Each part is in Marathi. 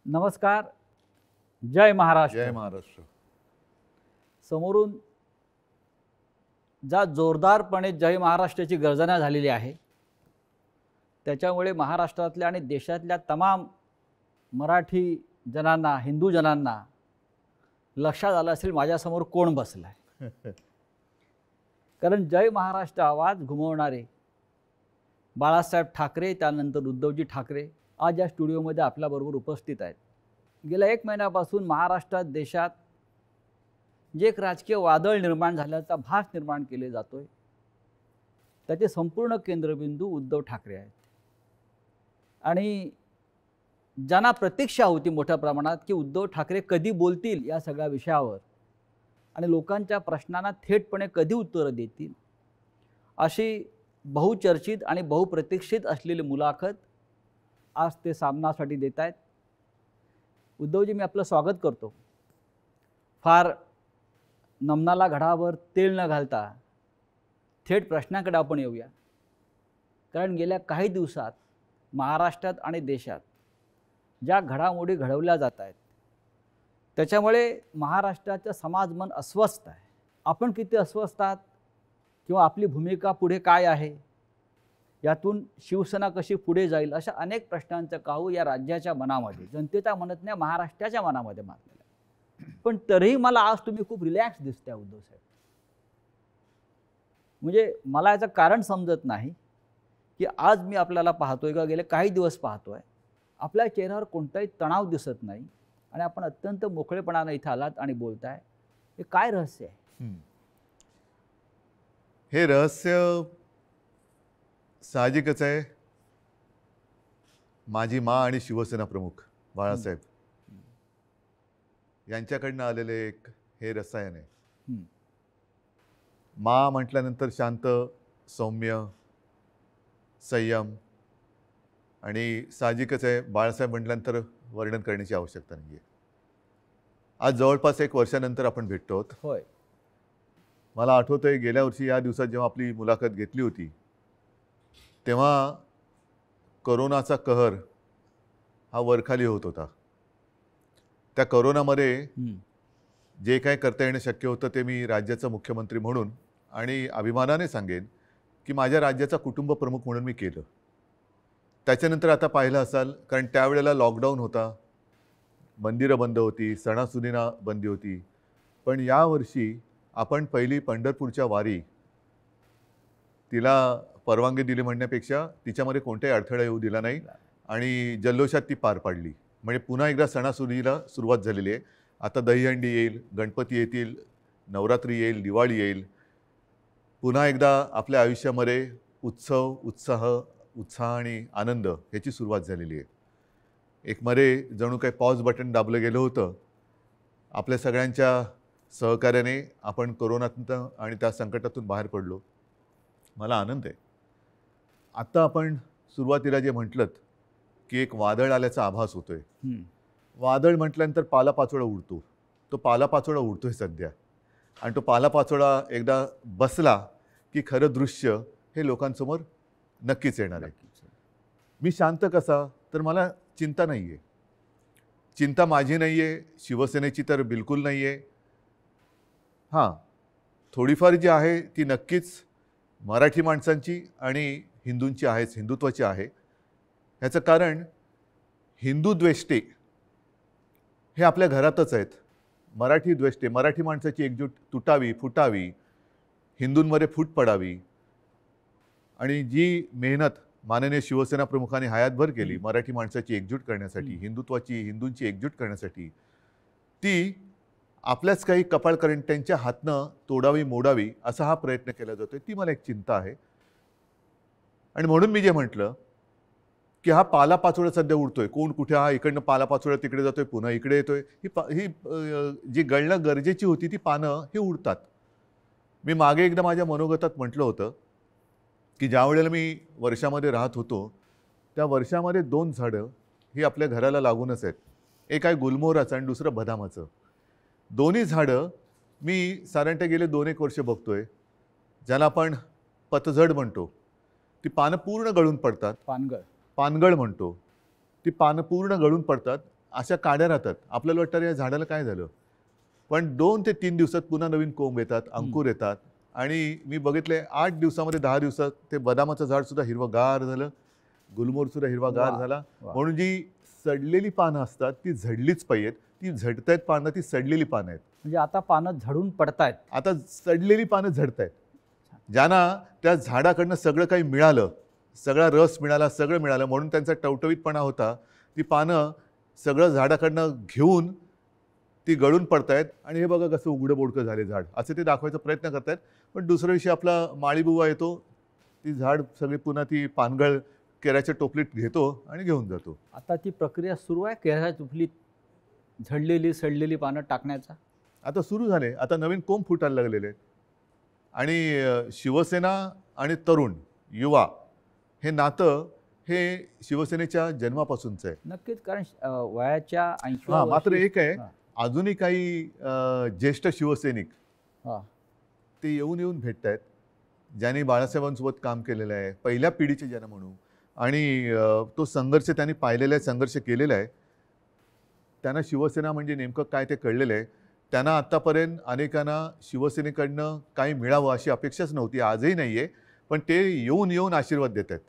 नमस्कार. जय महाराष्ट्र. जय महाराष्ट्र. समोरून ज्या जोरदारपणे जय महाराष्ट्राची गर्जना झालेली आहे त्याच्यामुळे महाराष्ट्रातल्या आणि देशातल्या तमाम मराठी जनांना, हिंदू जनांना लक्षात आलं असेल माझ्यासमोर कोण बसला आहे. कारण जय महाराष्ट्र आवाज घुमवणारे बाळासाहेब ठाकरे, त्यानंतर उद्धवजी ठाकरे आज या स्टुडिओमध्ये आपल्याबरोबर उपस्थित आहेत. गेल्या 1 महिन्यापासून महाराष्ट्रात, देशात जे एक राजकीय वादळ निर्माण झाल्याचा भास निर्माण केले जातोय त्याचे संपूर्ण केंद्रबिंदू उद्धव ठाकरे आहेत. आणि ज्यांना प्रतीक्षा होती मोठ्या प्रमाणात की उद्धव ठाकरे कधी बोलतील या सगळ्या विषयावर आणि लोकांच्या प्रश्नांना थेटपणे कधी उत्तरं देतील, अशी बहुचर्चित आणि बहुप्रतीक्षित असलेली मुलाखत आज ते सामनासाठी देत आहेत. उद्धवजी, मी आपलं स्वागत करतो. फार नमनाला घडावर तेल न घालता थेट प्रश्नाकडे आपण येऊया. कारण गेल्या काही दिवसात महाराष्ट्रात आणि देशात ज्या घडामोडी घडवल्या जात आहेत त्याच्यामुळे महाराष्ट्राचं समाजमन अस्वस्थ आहे. आपण किती अस्वस्थ आहात किंवा आपली भूमिका पुढे काय आहे, यातून शिवसेना कशी पुढे जाईल, अशा अनेक प्रश्नांचं काहू या राज्याच्या मनामध्ये, जनतेच्या मनात नाही, महाराष्ट्राच्या मनामध्ये मारलेलं आहे. पण तरीही मला आज तुम्ही खूप रिलॅक्स दिसताय उद्धव साहेब. म्हणजे मला याचं कारण समजत नाही की आज मी आपल्याला पाहतोय का गेले काही दिवस पाहतोय आपल्या चेहऱ्यावर कोणताही तणाव दिसत नाही आणि आपण अत्यंत मोकळेपणाने इथं आलात आणि बोलताय. हे काय रहस्य आहे? हे रहस्य साहजिकच आहे. माझी माँ आणि शिवसेना प्रमुख बाळासाहेब यांच्याकडनं आलेले एक हे रसायन आहे. माँ म्हटल्यानंतर शांत, सौम्य, संयम, आणि साहजिकच आहे बाळासाहेब म्हटल्यानंतर वर्णन करण्याची आवश्यकता नाही आहे. आज जवळपास 1 वर्षानंतर आपण भेटतो आहोत. होय. मला आठवतंय गेल्या वर्षी या दिवसात जेव्हा आपली मुलाखत घेतली होती तेव्हा करोनाचा कहर हा वरखाली होत होता. त्या करोनामध्ये जे काय करता येणं शक्य होतं ते मी राज्याचा मुख्यमंत्री म्हणून आणि अभिमानाने सांगेन की माझ्या राज्याचा कुटुंब प्रमुख म्हणून मी केलं. त्याच्यानंतर आता पाहिलं असाल, कारण त्यावेळेला लॉकडाऊन होता, मंदिरं बंद होती, सणासुदींना बंदी होती. पण यावर्षी आपण पहिली पंढरपूरच्या वारी तिला परवानगी दिली म्हणण्यापेक्षा तिच्यामध्ये कोणताही अडथळा येऊ दिला नाही आणि जल्लोषात ती पार पाडली. म्हणजे पुन्हा एकदा सणासुदीला सुरुवात झालेली आहे. आता दहीहंडी येईल, गणपती येतील, नवरात्री येईल, दिवाळी येईल. पुन्हा एकदा आपल्या आयुष्यामध्ये उत्सव, उत्साह आणि आनंद ह्याची सुरुवात झालेली आहे. एक मध्ये जणू काही पॉज बटन दाबलं गेलं होतं. आपल्या सगळ्यांच्या सहकार्याने आपण कोरोनातून आणि त्या संकटातून बाहेर पडलो. मला आनंद आहे. आत्ता आपण सुरुवातीला जे म्हटलं की एक वादळ आल्याचा आभास होतोय. वादळ म्हटल्यानंतर पालापाचोळा उडतो. तो पालापाचोळा उडतोय सध्या, आणि तो पालापाचोळा एकदा बसला की खरं दृश्य हे लोकांसमोर नक्कीच येणार आहे. मी शांत कसा, तर मला चिंता नाही आहे. चिंता माझी नाही आहे, शिवसेनेची तर बिलकुल नाही आहे. हां, थोडीफार जी आहे ती नक्कीच मराठी माणसांची आणि हिंदूंची आहेच, हिंदुत्वाची आहे. ह्याचं कारण हिंदू द्वेष्टे हे आपल्या घरातच आहेत. मराठी द्वेष्टे, मराठी माणसाची एकजूट तुटावी, फुटावी, हिंदूंमध्ये फूट पडावी, आणि जी मेहनत माननीय शिवसेना प्रमुखांनी हयातभर केली मराठी माणसाची एकजूट करण्यासाठी, हिंदुत्वाची, हिंदूंची एकजूट करण्यासाठी, ती आपल्याच काही कपाळकरंट्यांच्या हातनं तोडावी, मोडावी असा हा प्रयत्न केला जातोय. ती मला एक चिंता आहे. आणि म्हणून मी जे म्हटलं की हा पालापाचोळा सध्या उडतोय, कोण कुठे, हा इकडनं पालापाचोळा तिकडे जातोय, पुन्हा इकडे येतोय, ही जी गळणं गरजेची होती ती पानं ही उडतात. मी मागे एकदा माझ्या मनोगतात म्हटलं होतं की ज्या वेळेला मी वर्षामध्ये राहत होतो त्या वर्षामध्ये 2 झाडं ही आपल्या घराला लागूनच आहेत. एक आहे गुलमोहराचं आणि दुसरं बदामाचं. दोन्ही झाडं मी साधारणतः गेले 2-1 वर्ष बघतोय, ज्याला आपण पतझड म्हणतो. ती पानं पूर्ण गळून पडतात. पानगळ पानगळ म्हणतो. ती पानं पूर्ण गळून पडतात अशा काड्या राहतात. आपल्याला वाटतं अरे या झाडाला काय झालं, पण 2 ते 3 दिवसात पुन्हा नवीन कोंब येतात, अंकुर येतात. आणि मी बघितले 8 दिवसामध्ये 10 दिवसात ते बदामाचं झाड सुद्धा हिरवंगार झालं, गुलमोहर सुद्धा हिरवागार वा, झाला. वा. म्हणून जी सडलेली पानं असतात ती झडलीच पाहिजेत. ती झडतायत पानं, ती सडलेली पानं आहेत. म्हणजे आता पानं झडून पडतायत. आता सडलेली पानं झडतायत. ज्यांना त्या झाडाकडनं सगळं काही मिळालं, सगळा रस मिळाला, सगळं मिळालं, म्हणून त्यांचा टवटवीतपणा होता, ती पानं सगळं झाडाकडनं घेऊन ती गळून पडतायत. आणि हे बघा कसं उघडं बोडकं झाले झाड, असं ते दाखवायचा प्रयत्न करतायत. पण दुसऱ्या दिवशी आपला माळीबुवा येतो, ती झाड सगळी पुन्हा ती पानगळ केराच्या टोपलीत घेतो आणि घेऊन जातो. आता ती प्रक्रिया सुरू आहे केळ्याच्या टोपलीत झडलेली सडलेली पानं टाकण्याचा. आता सुरू झाले, आता नवीन कोंब फुटायला लागलेले आहेत. आणि शिवसेना आणि तरुण युवा हे नातं हे शिवसेनेच्या जन्मापासूनचं आहे. नक्कीच, कारण वयाच्या 80 हां, मात्र एक आहे, हां. अजूनही काही ज्येष्ठ शिवसैनिक हां. ते येऊन येऊन भेटत आहेत, ज्यांनी बाळासाहेबांसोबत काम केलेलं आहे, पहिल्या पिढीचे ज्यांना म्हणू. आणि तो संघर्ष त्यांनी पाहिलेला आहे, संघर्ष केलेला आहे. त्यांना शिवसेना म्हणजे नेमकं काय ते कळलेलं आहे. त्यांना आत्तापर्यंत अनेकांना शिवसेनेकडनं काही मिळावं अशी अपेक्षाच नव्हती, आजही नाही आहे. पण ते येऊन येऊन आशीर्वाद देत आहेत.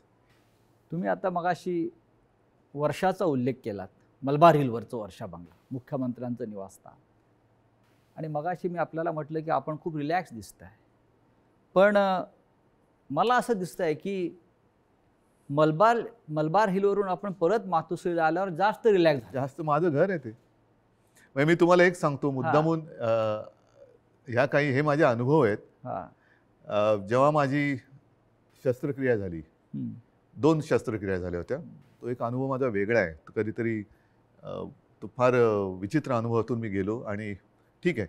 तुम्ही आता मगाशी वर्षाचा उल्लेख केलात, मलबार हिलवरचं वर्षा बंगला, मुख्यमंत्र्यांचं निवासस्थान. आणि मगाशी मी आपल्याला म्हटलं की आपण खूप रिलॅक्स दिसत आहे. पण मला असं दिसतं आहे की मलबार हिलवरून आपण परत मातोश्रीला आल्यावर जास्त रिलॅक्स झालं. जास्त माझं घर आहे ते. म्हणजे मी तुम्हाला एक सांगतो मुद्दामून, ह्या काही हे माझे अनुभव आहेत. हां. जेव्हा माझी शस्त्रक्रिया झाली, हं. 2 शस्त्रक्रिया झाल्या होत्या. तो एक अनुभव माझा वेगळा आहे. तो कधीतरी तो फार विचित्र अनुभवातून मी गेलो आणि ठीक आहे.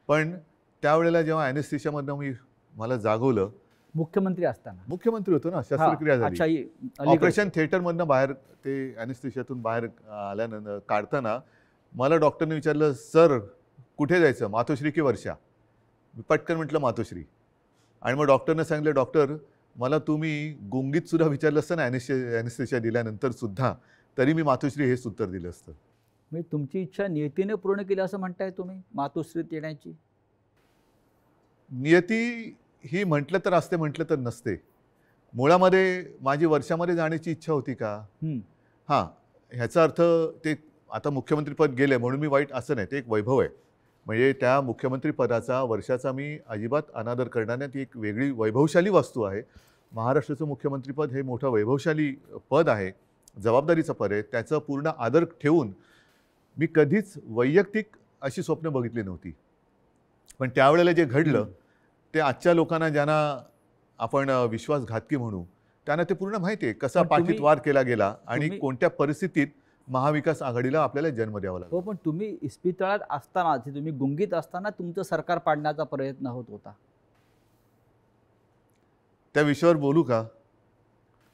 पण त्यावेळेला जेव्हा ॲनेस्थेशियामधनं मला जागवलं, मुख्यमंत्री असताना. मुख्यमंत्री होतो ना, शस्त्रक्रिया हां, अच्छा, झाली. अलीकडे. ऑपरेशन थिएटरमधनं बाहेर ते ॲनेस्थेशियातून बाहेर आल्यानंतर काढताना मला डॉक्टरने विचारलं, सर कुठे जायचं, मातोश्री की वर्षा? मी पटकन म्हटलं मातोश्री. आणि मग डॉक्टरने सांगितलं, डॉक्टर मला तुम्ही गुंगीत सुद्धा विचारलं असतं ना ॲनेस्थेशिया दिल्यानंतर सुद्धा, तरी मी मातोश्री हेच उत्तर दिलं असतं. म्हणजे तुमची इच्छा नियतीने पूर्ण केली असं म्हणताय तुम्ही मातोश्रीत येण्याची? नियती ही म्हटलं तर असते, म्हटलं तर नसते. मुळामध्ये माझी वर्षामध्ये जाण्याची इच्छा होती का? हां, ह्याचा अर्थ ते आता मुख्यमंत्रीपद गेले म्हणून मी वाईट असं नाही, ते एक वैभव आहे. म्हणजे त्या मुख्यमंत्रीपदाचा, वर्षाचा मी अजिबात अनादर करणार नाही. ती एक वेगळी वैभवशाली वस्तू आहे. महाराष्ट्राचं मुख्यमंत्रीपद हे मोठं वैभवशाली पद आहे, जबाबदारीचं पद आहे. त्याचं पूर्ण आदर ठेवून मी कधीच वैयक्तिक अशी स्वप्न बघितली नव्हती. पण त्यावेळेला जे घडलं ते आजच्या लोकांना, ज्यांना आपण विश्वासघातकी म्हणू, त्यांना ते पूर्ण माहिती आहे कसा पण पाठीत वार केला गेला आणि तुम्ही- कोणत्या परिस्थितीत महाविकास आघाडीला आपल्याला जन्म द्यावा लागला. हो, पण तुम्ही इस्पितळात असताना, तुम्ही गुंगीत असताना तुमचं सरकार पाडण्याचा प्रयत्न होत होता. त्या विषयावर बोलू का?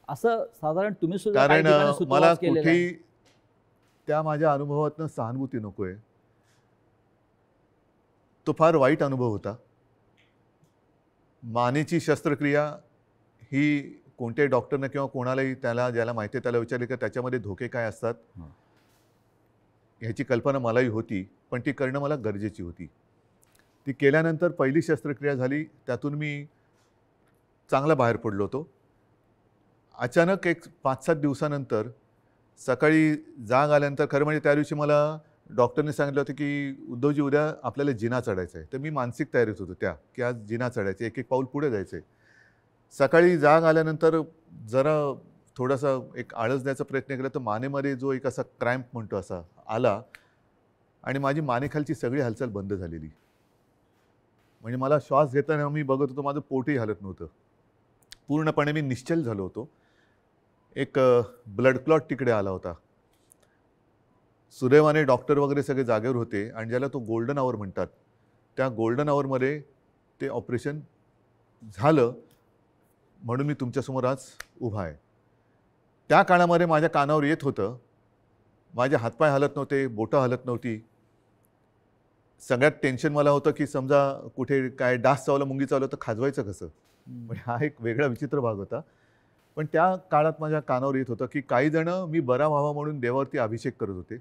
असं साधारण तुम्ही सुद्धा काही कारण ठिकाणी मला सुतोवाच केलेला आहे. कुठेही त्या माझ्या अनुभवातनं सहानुभूती नको आहे. तो फार वाईट अनुभव होता. मानेची शस्त्रक्रिया ही कोणत्याही डॉक्टरनं किंवा कोणालाही ज्याला माहिती आहे त्याला विचारले की त्याच्यामध्ये धोके काय असतात, ह्याची कल्पना मलाही होती. पण ती करणं मला गरजेची होती. ती केल्यानंतर पहिली शस्त्रक्रिया झाली, त्यातून मी चांगला बाहेर पडलो होतो. अचानक एक 5-7 दिवसानंतर सकाळी जाग आल्यानंतर, खरं म्हणजे त्या दिवशी मला डॉक्टरने सांगितलं होतं की उद्धवजी उद्या आपल्याला जिना चढायचं आहे. तर मी मानसिक तयारीत होतो की आज जिना चढायचं, एक एक पाऊल पुढे जायचं आहे. सकाळी जाग आल्यानंतर जरा थोडासा एक आळस द्यायचा प्रयत्न केला तर मानेमध्ये जो एक असा क्रॅम्प म्हणतो असा आला आणि माझी मानेखालची सगळी हालचाल बंद झालेली. म्हणजे मला श्वास घेताना मी बघत होतो, माझं पोटही हलत नव्हतं. पूर्णपणे मी निश्चल झालो होतो. एक ब्लड क्लॉट तिकडे आला होता. सुदैवाने डॉक्टर वगैरे सगळे जागेवर होते आणि ज्याला तो गोल्डन आवर म्हणतात, त्या गोल्डन आवरमध्ये ते ऑपरेशन झालं. म्हणून मी तुमच्यासमोर आज उभा आहे. त्या काळामध्ये माझ्या कानावर येत होतं, माझे हातपाय हलत नव्हते, बोटं हलत नव्हती. सगळ्यात टेन्शन मला होतं की समजा कुठे काय डास चावला, मुंगी चावलं तर खाजवायचं कसं. म्हणजे हा एक वेगळा विचित्र भाग होता. पण त्या काळात माझ्या कानावर येत होतं की काही जण मी बरा व्हावा म्हणून देवावरती अभिषेक करत होते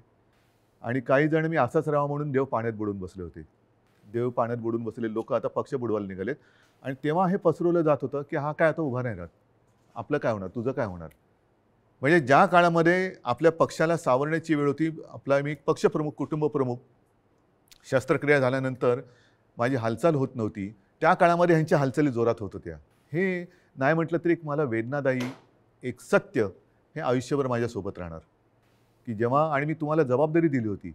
आणि काही जण मी असाच राहावा म्हणून देव पाण्यात बुडून बसले होते. देव पाण्यात बुडून बसलेले लोक आता पक्ष बुडवायला निघालेत. आणि तेव्हा हे पसरवलं जात होतं की हा काय आता उभा नाही राहत, आपलं काय होणार, तुझं काय होणार. म्हणजे ज्या काळामध्ये आपल्या पक्षाला सावरण्याची वेळ होती, आपला मी पक्षप्रमुख, कुटुंबप्रमुख, शस्त्रक्रिया झाल्यानंतर माझी हालचाल होत नव्हती, त्या काळामध्ये ह्यांच्या हालचाली जोरात होत होत्या. हे नाही म्हटलं तरी एक मला वेदनादायी एक सत्य हे आयुष्यभर माझ्यासोबत राहणार की जेव्हा, आणि मी तुम्हाला जबाबदारी दिली होती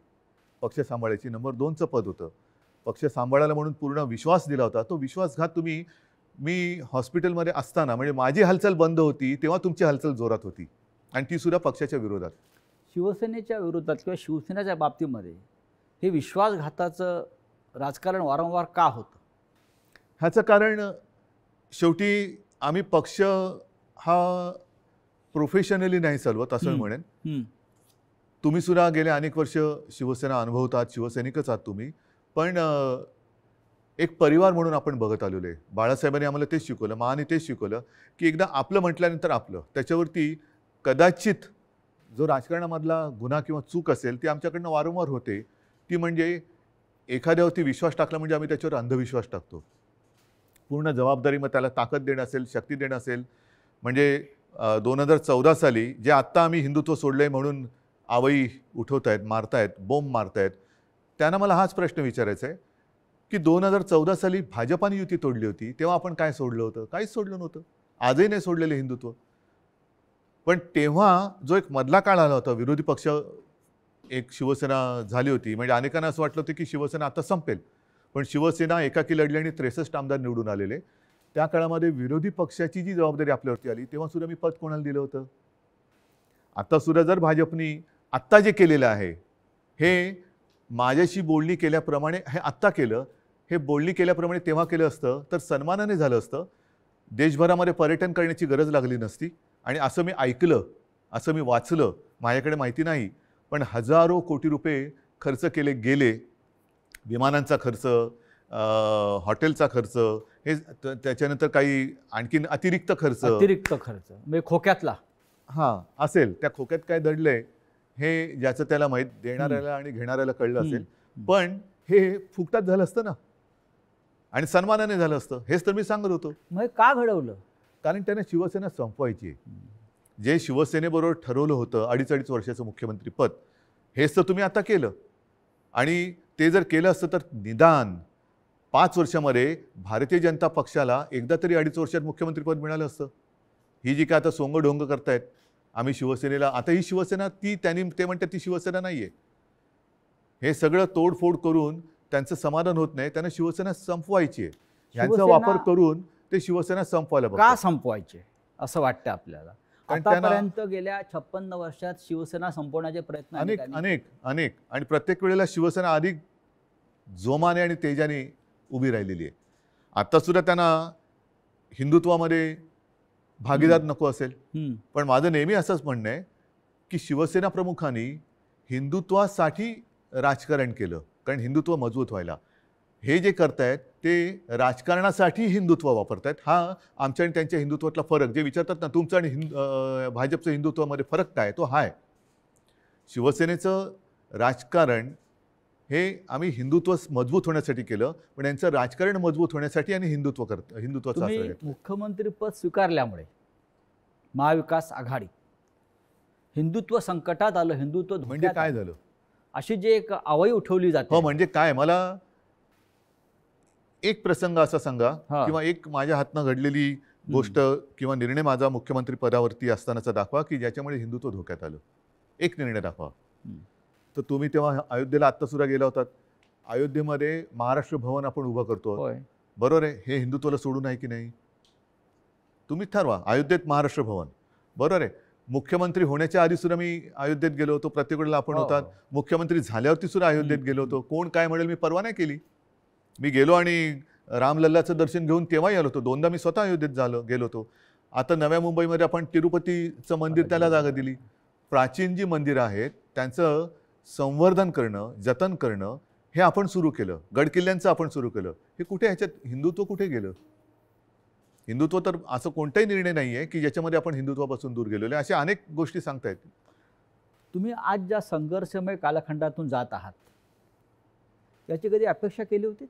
पक्ष सांभाळायची, नंबर 2चं पद होतं, पक्ष सांभाळायला म्हणून पूर्ण विश्वास दिला होता. तो विश्वासघात तुम्ही, मी हॉस्पिटलमध्ये असताना म्हणजे माझी हालचाल बंद होती तेव्हा तुमची हालचाल जोरात होती, आणि ती सुद्धा पक्षाच्या विरोधात. शिवसेनेच्या विरोधात किंवा शिवसेनेच्या बाबतीमध्ये हे विश्वासघाताचं राजकारण वारंवार का होतं? ह्याचं कारण शेवटी आम्ही पक्ष हा प्रोफेशनली नाही चालवत असं मी म्हणेन. तुम्ही सुद्धा गेले अनेक वर्ष शिवसेना अनुभवतात, शिवसैनिकच आहात तुम्ही, पण एक परिवार म्हणून आपण बघत आलेलो आहे. बाळासाहेबांनी आम्हाला तेच शिकवलं, माने तेच शिकवलं की एकदा आपलं म्हटल्यानंतर आपलं, त्याच्यावरती कदाचित जो राजकारणामधला गुन्हा किंवा चूक असेल ती आमच्याकडनं वारंवार होते, ती म्हणजे एखाद्यावरती विश्वास टाकला म्हणजे आम्ही त्याच्यावर अंधविश्वास टाकतो. पूर्ण जबाबदारी, मग त्याला ताकद देणं असेल, शक्ती देणं असेल. म्हणजे 2014 साली जे आत्ता आम्ही हिंदुत्व सोडले म्हणून आवई उठवत आहेत, मारतायत, बोंब मारतायत, त्यांना मला हाच प्रश्न विचारायचा आहे की 2014 साली भाजपाने युती तोडली होती तेव्हा आपण काय सोडलं होतं? काहीच सोडलं नव्हतं. आजही नाही सोडलेलं हिंदुत्व. पण तेव्हा जो एक मधला काळ आला होता, विरोधी पक्ष एक शिवसेना झाली होती, म्हणजे अनेकांना असं वाटलं होतं की शिवसेना आता संपेल, पण शिवसेना एकाकी लढली आणि 63 आमदार निवडून आलेले. त्या काळामध्ये विरोधी पक्षाची जी जबाबदारी आपल्यावरती आली तेव्हा सुद्धा मी पद कोणाला दिलं होतं? आता सुद्धा जर भाजपनी आत्ता जे केलेलं आहे हे माझ्याशी बोलणी केल्याप्रमाणे हे आत्ता केलं, हे बोलणी केल्याप्रमाणे तेव्हा केलं असतं तर सन्मानाने झालं असतं. देशभरामध्ये पर्यटन करण्याची गरज लागली नसती. आणि असं मी ऐकलं, असं मी वाचलं, माझ्याकडे माहिती नाही, पण हजारो कोटी रुपये खर्च केले गेले. विमानांचा खर्च, हॉटेलचा खर्च, हे त्याच्यानंतर काही आणखीन अतिरिक्त खर्च म्हणजे खोक्यातला असेल. त्या खोक्यात काय दडलंय हे ज्याचं त्याला माहीत, देणाऱ्याला आणि घेणाऱ्याला कळलं असेल. पण हे फुकटात झालं असतं ना, आणि सन्मानाने झालं असतं. हेच तर मी सांगत होतो. मग का घडवलं? कारण त्याने शिवसेना संपवायची. जे शिवसेनेबरोबर ठरवलं होतं 2.5 वर्षाचं मुख्यमंत्रीपद, हेच तर तुम्ही आता केलं. आणि ते जर केलं असतं तर निदान 5 वर्षामध्ये भारतीय जनता पक्षाला एकदा तरी 2.5 वर्षात मुख्यमंत्रीपद मिळालं असतं. ही जी काय आता सोंगडोंग करतायत आम्ही शिवसेनेला, आता ही शिवसेना ते म्हणतात ती शिवसेना नाही आहे. हे सगळं तोडफोड करून त्यांचं समाधान होत नाही. त्यांना शिवसेना संपवायची आहे. ह्यांचा वापर करून ते शिवसेना संपवायला का संपवायचे असं वाटतं आपल्याला? कारण आतापर्यंत गेल्या 56 वर्षात शिवसेना संपवण्याचे प्रयत्न अनेक आणि प्रत्येक वेळेला शिवसेना अधिक जोमाने आणि तेजाने उभी राहिलेली आहे. आता सुद्धा त्यांना हिंदुत्वामध्ये भागीदार नको असेल, पण माझं नेहमी असंच म्हणणं आहे की शिवसेना प्रमुखांनी हिंदुत्वासाठी राजकारण केलं, कारण हिंदुत्व मजबूत व्हायला. हे जे करतायत ते राजकारणासाठी हिंदुत्व वापरतायत. हा आमच्या आणि त्यांच्या हिंदुत्वातला फरक, जे विचारतात ना तुमचं आणि भाजपचं हिंदुत्वामध्ये फरक काय, तो हा आहे. शिवसेनेचं राजकारण हे आम्ही हिंदुत्व मजबूत होण्यासाठी केलं, पण यांचं राजकारण मजबूत होण्यासाठी आणि हिंदुत्वाचा आश्रय घेतला. मुख्यमंत्रीपद स्वीकारल्यामुळे महाविकास आघाडी हिंदुत्व संकटात आलं, हिंदुत्व म्हणजे काय झालं अशी जे एक आवई उठवली जाते. हो, म्हणजे काय, मला एक प्रसंग असा सांगा किंवा एक माझ्या हातनं घडलेली गोष्ट किंवा निर्णय माझा मुख्यमंत्री पदावरती असतानाचा दाखवा की ज्याच्यामुळे हिंदुत्व धोक्यात आलं. एक निर्णय दाखवा. तर तुम्ही तेव्हा अयोध्येला आत्ता सुद्धा गेला होतात. अयोध्येमध्ये महाराष्ट्र भवन आपण उभं करतो, बरोबर आहे. हे हिंदुत्वाला सोडून आहे की नाही? तुम्ही ठरवा. अयोध्येत महाराष्ट्र भवन, बरोबर आहे. मुख्यमंत्री होण्याच्या आधी सुद्धा मी अयोध्येत गेलो होतो, प्रत्येक वेळेला आपण होतात. मुख्यमंत्री झाल्यावरती सुद्धा अयोध्येत गेलो होतो. कोण काय म्हणेल मी परवा नाही केली. मी गेलो आणि रामलल्लाचं दर्शन घेऊन तेव्हाही आलो होतो. 2दा मी स्वतः अयोध्येत गेलो होतो. आता नव्या मुंबईमध्ये आपण तिरुपतीचं मंदिर त्याला जागा दिली. प्राचीन जी मंदिरं आहेत त्यांचं संवर्धन करणं, जतन करणं हे आपण सुरू केलं. गडकिल्ल्यांचं आपण सुरू केलं. हे कुठे, ह्याच्यात हिंदुत्व कुठे गेलं? हिंदुत्व तर असं कोणताही निर्णय नाही आहे की ज्याच्यामध्ये आपण हिंदुत्वापासून दूर गेलेलो आहे. अशा अनेक गोष्टी सांगता येतील. तुम्ही आज ज्या संघर्षमय कालखंडातून जात आहात याची कधी अपेक्षा केली होती?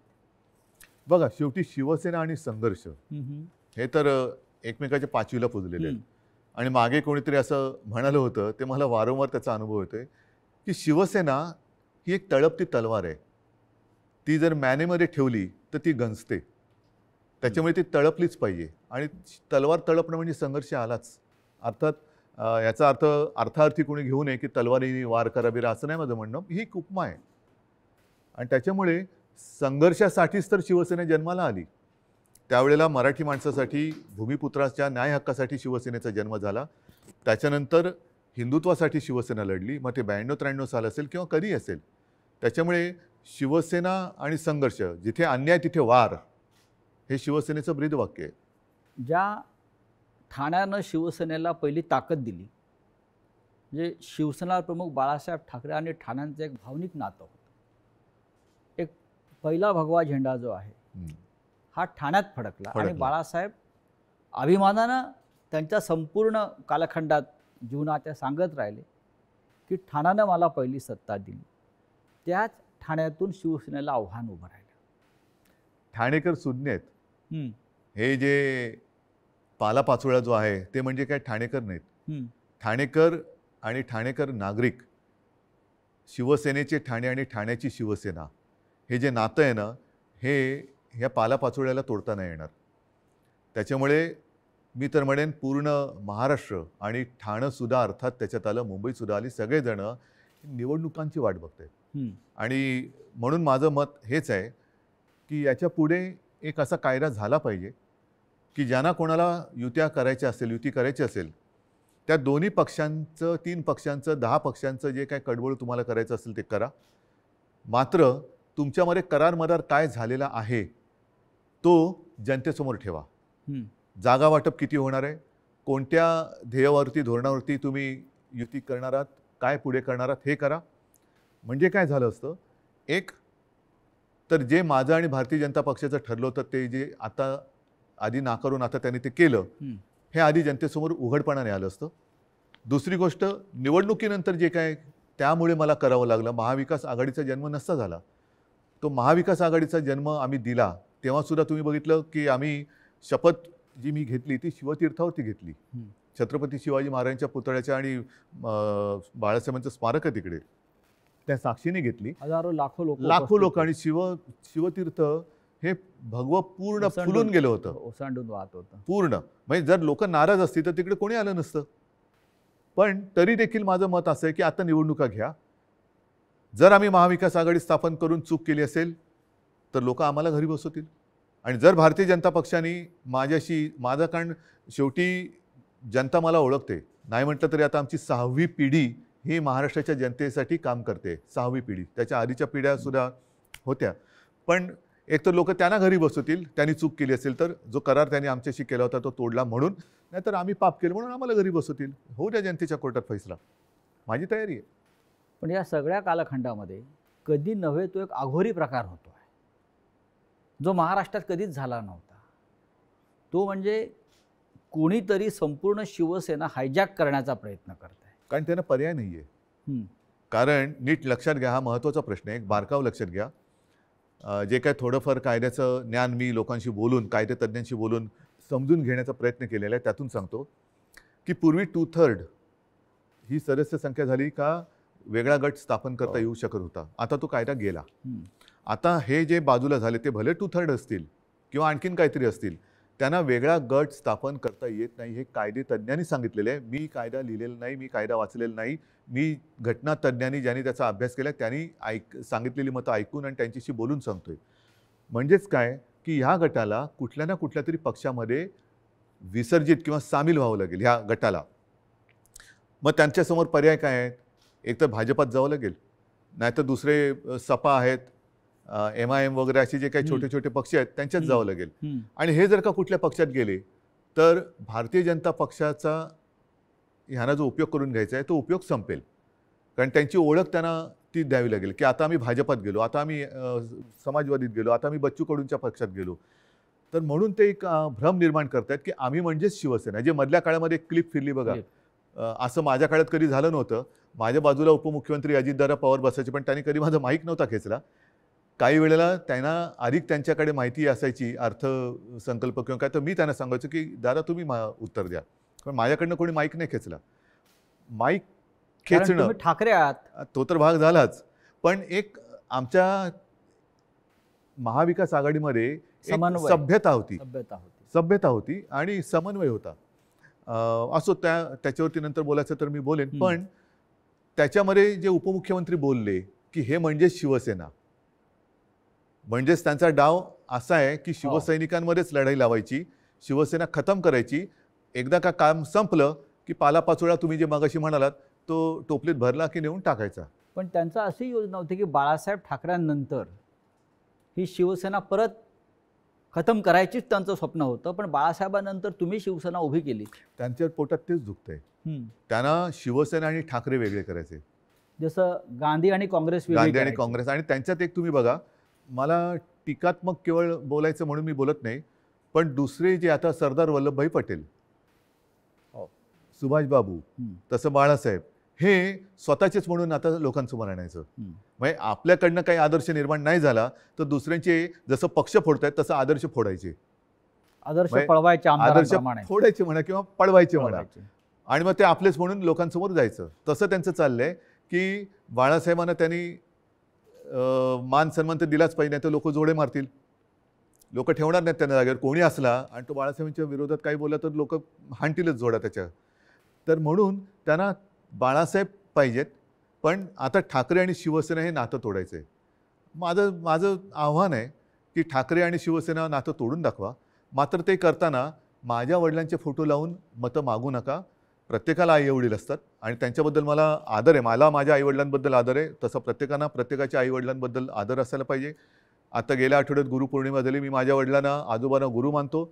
बघा, शेवटी शिवसेना आणि संघर्ष हे तर एकमेकाच्या पाचवीला पुजलेले आहेत. आणि मागे कोणीतरी असं म्हणालं होतं, ते मला वारंवार त्याचा अनुभव येतोय, की शिवसेना ही एक तळपती तलवार आहे. ती जर मॅनेमध्ये ठेवली तर ती गंजते. त्याच्यामुळे ती तळपलीच पाहिजे. आणि तलवार तळपणं म्हणजे संघर्ष आलाच. अर्थात याचा अर्थ अर्थार्थी कोणी घेऊ नये, की तलवारीने वार कराबिरा, असं नाही माझं म्हणणं. ही एक उपमा आहे. आणि त्याच्यामुळे संघर्षासाठीच तर शिवसेना जन्माला आली. त्यावेळेला मराठी माणसासाठी, भूमिपुत्राच्या न्याय हक्कासाठी शिवसेनेचा जन्म झाला. त्याच्यानंतर हिंदुत्वासाठी शिवसेना लढली. मग ते 92-93 साल असेल किंवा कधी असेल. त्याच्यामुळे शिवसेना आणि संघर्ष, जिथे अन्याय तिथे वार, हे शिवसेनेचं ब्रीदवाक्य आहे. ज्या ठाण्यानं शिवसेनेला पहिली ताकद दिली, म्हणजे शिवसेना प्रमुख बाळासाहेब ठाकरे आणि ठाण्यांचं एक भावनिक नातं होतं. एक पहिला भगवा झेंडा जो आहे हा ठाण्यात फडकला आणि बाळासाहेब अभिमानानं त्यांच्या संपूर्ण कालखंडात जीवनात त्या सांगत राहिले की ठाण्यानं मला पहिली सत्ता दिली. त्याच ठाण्यातून शिवसेनेला आव्हान उभं राहिलं. ठाणेकर सुज्ञ आहेत. हे जे पालापाचोळा जो आहे ते म्हणजे काय ठाणेकर नाहीत. ठाणेकर आणि ठाणेकर नागरिक, शिवसेनेचे ठाणे आणि ठाण्याची शिवसेना, हे जे नातं आहे ना, हे ह्या पालापाचोळ्याला तोडता नाही येणार. त्याच्यामुळे मी तर म्हणेन पूर्ण महाराष्ट्र आणि ठाणंसुद्धा, अर्थात त्याच्यात आलं मुंबईसुद्धा आली, सगळेजण निवडणुकांची वाट बघतायत. आणि म्हणून माझं मत हेच आहे की याच्या पुढे एक असा कायदा झाला पाहिजे की ज्यांना कोणाला युत्या करायच्या असेल, युती करायची असेल, त्या दोन्ही पक्षांचं, 3 पक्षांचं, 10 पक्षांचं जे काय कडवळ तुम्हाला करायचं असेल ते करा. मात्र तुमच्यामध्ये करार मदार काय झालेला आहे तो जनतेसमोर ठेवा. जागा वाटप किती होणार आहे, कोणत्या ध्येयावरती, धोरणावरती तुम्ही युती करणार आहात, काय पुढे करणार आहात, हे करा. म्हणजे काय झालं असतं, एक तर जे माझं आणि भारतीय जनता पक्षाचं ठरलं होतं ते जे आता आधी नाकारून आता त्यांनी ते केलं, हे आधी जनतेसमोर उघडपणाने आलं असतं. दुसरी गोष्ट, निवडणुकीनंतर जे काय त्यामुळे मला करावं लागलं, महाविकास आघाडीचा जन्म नसता झाला. तो महाविकास आघाडीचा जन्म आम्ही दिला तेव्हासुद्धा तुम्ही बघितलं की आम्ही शपथ जी मी घेतली ती शिवतीर्थावरती घेतली. छत्रपती शिवाजी महाराजांच्या पुतळ्याच्या आणि बाळासाहेबांचं स्मारक आहे तिकडे, त्या साक्षीने घेतली. हजारो लाखो लोक आणि शिवतीर्थ हे भगवं पूर्ण फुलून गेलं होतं, ओसांडून वाहत होतं पूर्ण. म्हणजे जर लोक नाराज असतील तर तिकडे कोणी आलं नसतं. पण तरी देखील माझं मत असं आहे की आता निवडणुका घ्या. जर आम्ही महाविकास आघाडी स्थापन करून चूक केली असेल तर लोक आम्हाला घरी बसवतील. आणि जर भारतीय जनता पक्षाने माझं, कारण शेवटी जनता मला ओळखते, नाही म्हटलं तरी आता आमची 6वी पिढी ही महाराष्ट्राच्या जनतेसाठी काम करते. 6वी पिढी, त्याच्या आधीच्या पिढ्यासुद्धा होत्या. पण एक तर लोक त्यांना घरी बसवतील त्यांनी चूक केली असेल तर, जो करार त्यांनी आमच्याशी केला होता तो तोडला म्हणून, नाहीतर आम्ही पाप केलं म्हणून आम्हाला घरी बसवतील. होऊ द्या जनतेच्या कोर्टात फैसला, माझी तयारी आहे. पण या सगळ्या कालखंडामध्ये कधी नव्हे तो एक अघोरी प्रकार होतो आहे जो महाराष्ट्रात कधीच झाला नव्हता. तो म्हणजे कोणीतरी संपूर्ण शिवसेना हायजॅक करण्याचा प्रयत्न करत आहे. कारण त्यांना पर्याय नाही आहे. कारण नीट लक्षात घ्या, हा महत्त्वाचा प्रश्न आहे, एक बारकाव लक्षात घ्या. जे काय थोडंफार कायद्याचं ज्ञान मी लोकांशी बोलून, कायदेतज्ञांशी बोलून समजून घेण्याचा प्रयत्न केलेला आहे, त्यातून सांगतो की पूर्वी 2/3 ही सदस्य संख्या झाली का वेगळा गट स्थापन करता येऊ शकत होता. आता तो कायदा गेला. आता हे जे बाजूला झाले ते भले 2/3 असतील किंवा आणखीन काहीतरी असतील, त्यांना वेगळा गट स्थापन करता येत नाही, हे कायदेतज्ञांनी सांगितलेलं आहे. मी कायदा लिहिलेला नाही, मी कायदा वाचलेला नाही, मी घटनातज्ञांनी ज्यांनी त्याचा अभ्यास केला त्यांनी सांगितलेली मतं ऐकून आणि त्यांच्याशी बोलून सांगतोय. म्हणजेच काय की ह्या गटाला कुठल्या ना कुठल्या तरी पक्षामध्ये विसर्जित किंवा सामील व्हावं लागेल ह्या गटाला. मग त्यांच्यासमोर पर्याय काय आहेत, एक तर भाजपात जावं लागेल, नाहीतर दुसरे सपा आहेत, MIM वगैरे असे जे काही छोटे छोटे पक्ष आहेत त्यांच्यात जावं लागेल. आणि हे जर का कुठल्या पक्षात गेले तर भारतीय जनता पक्षाचा ह्यांना जो उपयोग करून घ्यायचा आहे तो उपयोग संपेल. कारण त्यांची ओळख त्यांना ती द्यावी लागेल की आता आम्ही भाजपात गेलो, आता आम्ही समाजवादीत गेलो, आता आम्ही बच्चू कडूंच्या पक्षात गेलो. तर म्हणून ते एक भ्रम निर्माण करतायत की आम्ही म्हणजेच शिवसेना. जे मधल्या काळामध्ये क्लिप फिरली बघा, असं माझ्या काळात कधी झालं नव्हतं. माझ्या बाजूला उपमुख्यमंत्री अजितदादा पवार बसायचे, पण त्यांनी कधी माझा माईक नव्हता खेचला. काही वेळेला त्यांना अधिक त्यांच्याकडे माहिती असायची अर्थसंकल्प किंवा काय, तर मी त्यांना सांगायचो की दादा तुम्ही उत्तर द्या, पण माझ्याकडनं कोणी माईक नाही खेचला. माईक कारण खेचणं तुम्ही ठाकरे आहात. तो तर भाग झालाच, पण एक आमच्या महाविकास आघाडीमध्ये एक समन्वय. सभ्यता होती, सभ्यता होती. सभ्यता होती आणि समन्वय होता. असो, त्याच्यावरती नंतर बोलायचं तर मी बोलेन. पण त्याच्यामध्ये जे उपमुख्यमंत्री बोलले की हे म्हणजेच शिवसेना, म्हणजेच त्यांचा डाव असा आहे की शिवसैनिकांमध्येच लढाई लावायची, शिवसेना खतम करायची. एकदा का काम संपलं की पालापाचोळा तुम्ही जे मगाशी म्हणालात तो टोपलीत भरला की नेऊन टाकायचा. पण त्यांचा अशी योजना होती की बाळासाहेब ठाकरेंनंतर ही शिवसेना परत खतम करायचीच त्यांचं स्वप्न होतं, पण बाळासाहेबांनंतर तुम्ही शिवसेना उभी केली. त्यांच्या पोटात तेच दुखतंय. त्यांना शिवसेना आणि ठाकरे वेगळे करायचे, जसं गांधी आणि काँग्रेस वेगळी गांधी आणि करायची. काँग्रेस. आणि त्यांच्यात एक तुम्ही बघा, मला टीकात्मक केवळ बोलायचं म्हणून मी बोलत नाही, पण दुसरे जे आता सरदार वल्लभभाई पटेल, सुभाषबाबू, तसं बाळासाहेब, हे स्वतःचेच म्हणून आता लोकांसमोर आणायचं. म्हणजे आपल्याकडनं काही आदर्श निर्माण नाही झाला तर दुसऱ्यांचे जसं पक्ष फोडतायत तसं आदर्श फोडायचे, आदर्श म्हणजे पळवायचे आदर्श आमदारांप्रमाणे. फोडायचे म्हणा किंवा पळवायचे म्हणा, पळवायचे. आणि मग ते आपलेच म्हणून लोकांसमोर जायचं. तसं त्यांचं चाललंय की बाळासाहेबांना त्यांनी मान सन्मान तर दिलाच पाहिजे, नाही तर लोक जोडे मारतील, लोक ठेवणार नाहीत त्यांना जागेवर. कोणी असला आणि तो बाळासाहेबांच्या विरोधात काही बोलला तर लोक हाणतीलच जोडा त्याच्या. तर म्हणून त्यांना बाळासाहेब पाहिजेत, पण आता ठाकरे आणि शिवसेना हे नातं तोडायचं आहे. माझं आव्हान आहे की ठाकरे आणि शिवसेना नातं तोडून दाखवा. मात्र ते करताना माझ्या वडिलांचे फोटो लावून मतं मागू नका. प्रत्येकाला आईवडील असतात आणि त्यांच्याबद्दल मला आदर आहे. मला माझ्या आईवडिलांबद्दल आदर आहे, तसं प्रत्येकांना प्रत्येकाच्या आईवडिलांबद्दल आदर असायला पाहिजे. आता गेल्या आठवड्यात गुरुपौर्णिमा झाली. मी माझ्या वडिलांना आजोबांना गुरु मानतो.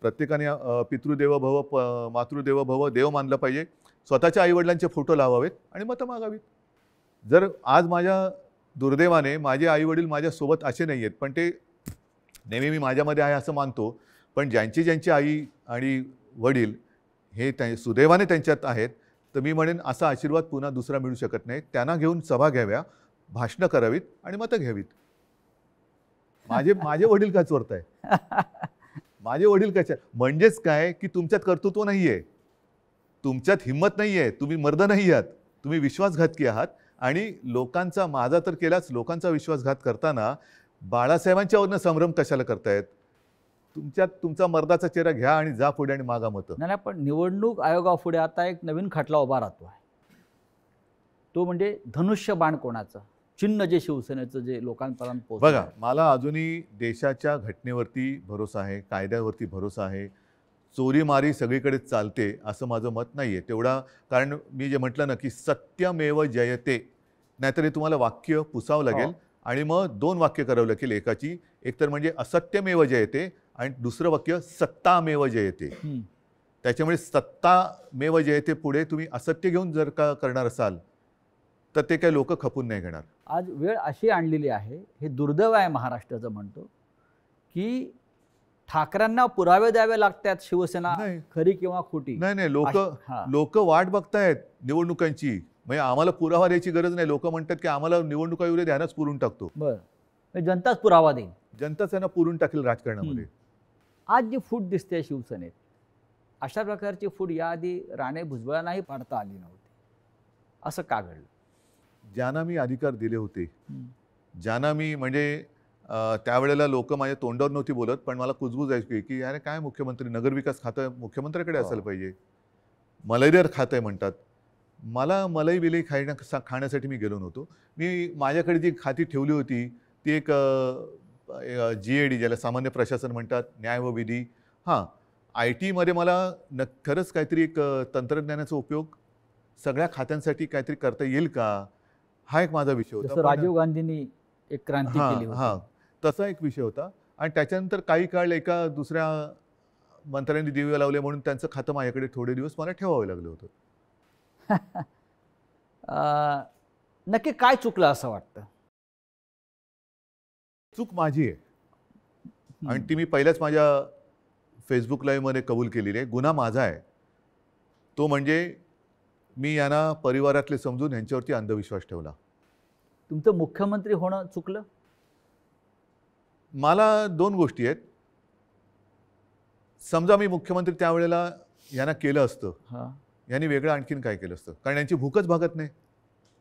प्रत्येकाने पितृदेव भव मातृदेव भव देव मानलं पाहिजे. स्वतःच्या आईवडिलांचे फोटो लावावेत आणि मतं मागावीत. जर आज माझ्या दुर्दैवाने माझे आईवडील माझ्यासोबत असे नाही आहेत, पण ते नेहमी मी माझ्यामध्ये आहे असं मानतो, पण ज्यांची आई आणि वडील हे सुदैवाने त्यांच्यात आहेत, तर मी म्हणेन असा आशीर्वाद पुन्हा दुसरा मिळू शकत नाही. त्यांना घेऊन सभा घ्याव्या, भाषणं करावीत आणि मतं घ्यावीत. माझे वडील का चोरताय? माझे वडील कशा? म्हणजेच काय की तुमच्यात कर्तृत्व नाही आहे, तुमच्यात हिंमत नाही आहे, तुम्ही मर्द नाही आहात, तुम्ही विश्वासघातकी आहात. आणि लोकांचा, माझा तर केलाच, लोकांचा विश्वासघात करताना बाळासाहेबांच्यावरनं संभ्रम कशाला करतायत? तुमचा मर्दाचा चेहरा घ्या आणि जा पुढे आणि मागा मतं. नाही, पण निवडणूक आयोगापुढे आता एक नवीन खटला उभा राहतो आहे. तो म्हणजे धनुष्यबाण कोणाचं चिन्ह, जे शिवसेनेचं जे लोकांपर्यंत पोहोचलं. बघा, मला अजूनही देशाच्या घटनेवरती भरोसा आहे, कायद्यावरती भरोसा आहे. चोरीमारी सगळीकडे चालते असं माझं मत नाही आहे तेवढा. कारण मी जे म्हटलं ना की सत्यमेव जयते, नाहीतर हे तुम्हाला वाक्य पुसावं लागेल आणि मग 2 वाक्य करावं लागेल एकाची. एक तर म्हणजे असत्यमेव जयते आणि दुसरं वाक्य सत्तामेव जयते. त्याच्यामुळे सत्तामेव जयते पुढे तुम्ही असत्य घेऊन जर का करणार असाल तर ते काही लोक खपून नाही घेणार. आज वेळ अशी आणलेली आहे, हे दुर्दैव आहे महाराष्ट्राचं म्हणतो, की ठाकरेंना पुरावे द्यावे लागतात शिवसेना खरी किंवा खोटी. नाही, लोक वाट बघतायत निवडणुकांची. म्हणजे आम्हाला पुरावा द्यायची गरज नाही. लोक म्हणतात की आम्हाला निवडणुका येऊ दे, ध्यानच पुरून टाकतो. बरं, जनताच पुरावा देईल. जनताच त्यांना पुरून टाकेल राजकारणामध्ये. आज जी फूट दिसते शिवसेनेत, अशा प्रकारची फूट याआधी राणे भुजबळांनाही पाडता आली नव्हती. असं का घडलं? ज्यांना मी अधिकार दिले होते, ज्यांना मी म्हणजे त्यावेळेला लोक माझ्या तोंडावर नव्हती बोलत, पण मला कुजबूज आहे की अरे काय मुख्यमंत्री, नगरविकास खातं मुख्यमंत्र्याकडे असायला पाहिजे, मलईदार खातं आहे म्हणतात. मला मलाई बिलई खाण्यासाठी मी गेलो नव्हतो. मी माझ्याकडे जी खाती ठेवली होती ती एक GAD, ज्याला सामान्य प्रशासन म्हणतात, न्याय व विधी. IT मध्ये मला खरंच काहीतरी एक तंत्रज्ञानाचा उपयोग सगळ्या खात्यांसाठी काहीतरी करता येईल का, हा एक माझा विषय होता. राजीव गांधींनी एक क्रांती केली होती, तसा एक विषय होता. आणि त्याच्यानंतर काही काळ एका दुसऱ्या मंत्र्यांनी दिवे लावले म्हणून त्यांचं खातं माझ्याकडे थोडे दिवस मला ठेवावं लागलं होतं. नक्की काय चुकलं असं वाटतं? चूक माझी आहे आणि ती मी पहिल्याच माझ्या फेसबुक लाईव्हमध्ये कबूल केलेली आहे. गुन्हा माझा आहे. तो म्हणजे मी यांना परिवारातले समजून यांच्यावरती अंधविश्वास ठेवला. तुमचं मुख्यमंत्री होणं चुकलं? मला 2 गोष्टी आहेत. समजा मी मुख्यमंत्री त्यावेळेला यांना केलं असतं, हां. यांनी वेगळं आणखीन काय केलं असतं? कारण यांची भूकच भागत नाही.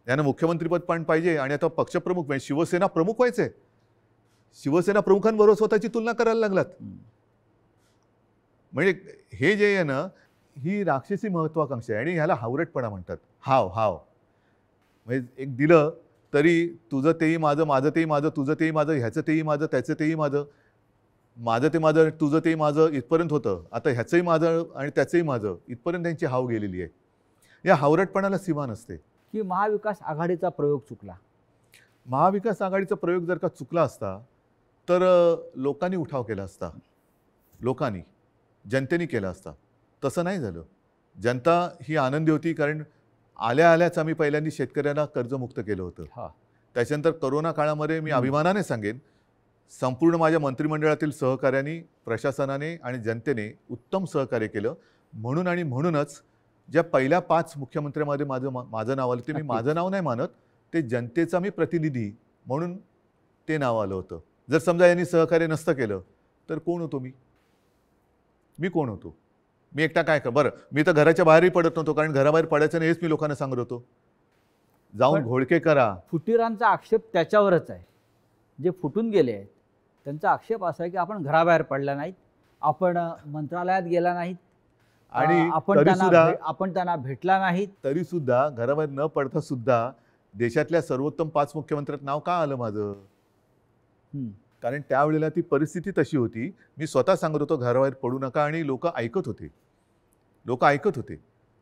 यांना मुख्यमंत्रीपद पण पाहिजे आणि आता पक्षप्रमुख म्हणजे शिवसेना प्रमुख व्हायचे. शिवसेना प्रमुखांबरोबर स्वतःची तुलना करायला लागलात. म्हणजे हे जे आहे ना, ही राक्षसी महत्वाकांक्षा आहे आणि ह्याला हावरटपणा म्हणतात. हाव हाव म्हणजे एक दिलं तरी तुझं तेही माझं, माझं तेही माझं, तुझं तेही माझं, ह्याचं तेही माझं, त्याचं तेही माझं, माझं ते माझं, तुझं तेही माझं इथपर्यंत होतं. आता ह्याचंही माझं आणि त्याचंही माझं इथपर्यंत त्यांची हाव गेलेली आहे. या हावरटपणाला सीमा नसते. की महाविकास आघाडीचा प्रयोग चुकला? महाविकास आघाडीचा प्रयोग जर का चुकला असता तर लोकांनी उठाव केला असता. लोकांनी, जनतेने केला असता. तसं नाही झालं. जनता ही आनंदी होती कारण आल्या आल्याच आम्ही पहिल्यांदा शेतकऱ्यांना कर्जमुक्त केलं होतं. हां. त्याच्यानंतर करोना काळामध्ये मी अभिमानाने सांगेन संपूर्ण माझ्या मंत्रिमंडळातील सहकाऱ्यांनी, प्रशासनाने आणि जनतेने उत्तम सहकार्य केलं. म्हणून आणि म्हणूनच ज्या पहिल्या 5 मुख्यमंत्र्यांमध्ये माझं नाव आलं ते मी माझं नाव नाही मानत, ते जनतेचा मी प्रतिनिधी म्हणून ते नाव आलं होतं. जर समजा यांनी सहकार्य नसतं केलं तर कोण होतो मी? मी कोण होतो? मी एकटा काय कर बरं, मी तर घराच्या बाहेरही पडत नव्हतो कारण घराबाहेर पडायचं नाही हेच मी लोकांना सांगत होतो. जाऊन पण घोळके करा. फुटीरांचा आक्षेप त्याच्यावरच आहे. जे फुटून गेले आहेत त्यांचा आक्षेप असा आहे की आपण घराबाहेर पडला नाहीत, आपण मंत्रालयात गेला नाहीत आणि आपण त्यांना भेटला नाहीत. तरी सुद्धा घराबाहेर न पडता सुद्धा देशातल्या सर्वोत्तम 5 मुख्यमंत्र्यात नाव का आलं माझं? कारण त्यावेळेला ती परिस्थिती तशी होती. मी स्वतः सांगत होतो घराबाहेर पडू नका आणि लोक ऐकत होते. लोक ऐकत होते.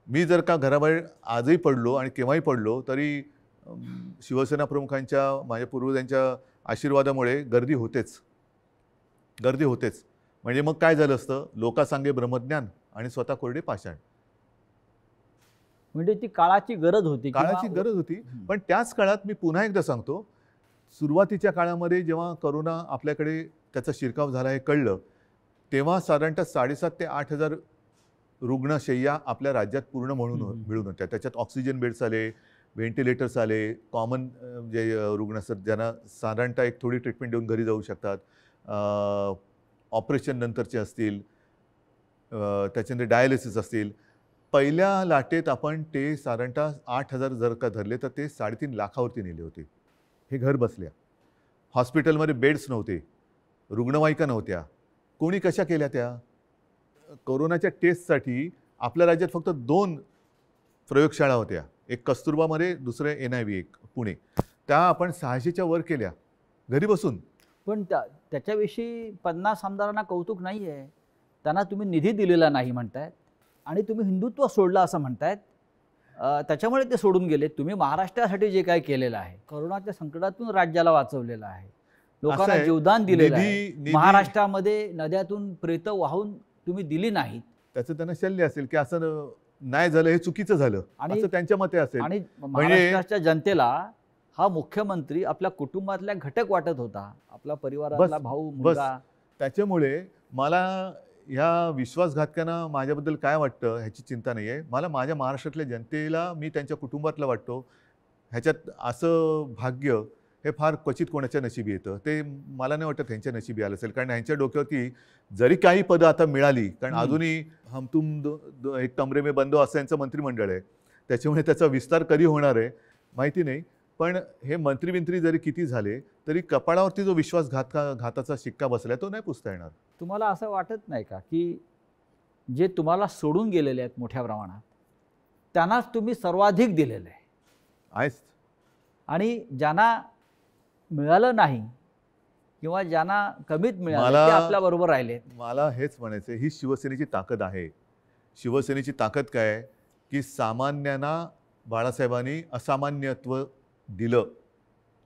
मी जर का घराबाहेर आजही पडलो आणि केव्हाही पडलो तरी शिवसेना प्रमुखांच्या, माझ्या पूर्वजांच्या आशीर्वादामुळे गर्दी होतेच. गर्दी होतेच. म्हणजे मग काय झालं असतं? लोकांसांगे ब्रह्मज्ञान आणि स्वतः कोरडे पाषाण. म्हणजे ती काळाची गरज होती. काळाची गरज होती. पण त्याच काळात मी पुन्हा एकदा सांगतो, सुरुवातीच्या काळामध्ये जेव्हा करोना आपल्याकडे त्याचा शिरकाव झाला हे कळलं, तेव्हा साधारणतः 7,500 ते 8,000 रुग्णशय्या आपल्या राज्यात पूर्ण मिळून होत्या. त्याच्यात ऑक्सिजन बेड्स आले, व्हेंटिलेटर्स आले, कॉमन जे रुग्ण असतात ज्यांना साधारणतः एक थोडी ट्रीटमेंट देऊन घरी जाऊ शकतात, ऑपरेशन नंतरचे असतील, त्याच्यानंतर डायलिसिस असतील. पहिल्या लाटेत आपण ते साधारणतः 8,000 जर का धरले तर ते 3.5 लाखावरती नेले होते. हे घर बसल्या. हॉस्पिटलमध्ये बेड्स नव्हते, रुग्णवाहिका नव्हत्या. कोणी कशा केल्या त्या? कोरोनाच्या टेस्टसाठी आपल्या राज्यात फक्त 2 प्रयोगशाळा होत्या. एक कस्तुरबामध्ये, दुसरे NIV एक पुणे. त्या आपण 600च्या वर केल्या घरी बसून. पण त्याच्याविषयी 50 आमदारांना कौतुक नाही आहे. त्यांना तुम्ही निधी दिलेला नाही म्हणतायत आणि तुम्ही हिंदुत्व सोडलं असं म्हणतायत. त्याच्यामुळे ते सोडून गेले. तुम्ही महाराष्ट्रासाठी जे काय केलेलं आहे, करोनाच्या संकटातून राज्याला वाचवलेलं आहे, लोकांना जीवदान दिलेलं आहे. महाराष्ट्रामध्ये नद्यातून प्रेत वाहून तुम्ही दिली नाहीत. त्याचं त्यांना शल्य असेल की असं नाही झालं, हे चुकीचं झालं असं त्यांच्या मते असेल. आणि महाराष्ट्राच्या जनतेला हा मुख्यमंत्री आपल्या कुटुंबातला घटक वाटत होता, आपला परिवारातला भाऊ, मुलगा. त्याच्यामुळे मला ह्या विश्वासघातकांना माझ्याबद्दल काय वाटतं ह्याची चिंता नाही आहे. मला माझ्या महाराष्ट्रातल्या जनतेला मी त्यांच्या कुटुंबातला वाटतो. ह्याच्यात असं भाग्य हे फार क्वचित कोणाच्या नशिबी येतं. ते मला नाही वाटत ह्यांच्या नशिबी आलं असेल. कारण ह्यांच्या डोक्यावरती जरी काही पदं आता मिळाली, कारण अजूनही हम तुम एक कमरे में बंदो असं यांचं मंत्रिमंडळ आहे. त्याच्यामुळे त्याचा विस्तार कधी होणार आहे माहिती नाही. पण हे मंत्री जरी किती झाले तरी कपाळावरती जो विश्वासघाताचा शिक्का बसलाय तो नाही पुसता येणार. तुम्हाला असं वाटत नाही का की जे तुम्हाला सोडून गेलेले आहेत मोठ्या प्रमाणात त्यांनाच तुम्ही सर्वाधिक दिलेलं आहे आणि ज्यांना मिळालं नाही किंवा ज्यांना कमीत मिळालं ते आपल्या बरोबर राहिले? मला हेच म्हणायचं, ही शिवसेनेची ताकद आहे. शिवसेनेची ताकद काय आहे की सामान्यांना बाळासाहेबांनी असामान्यत्व दिलं.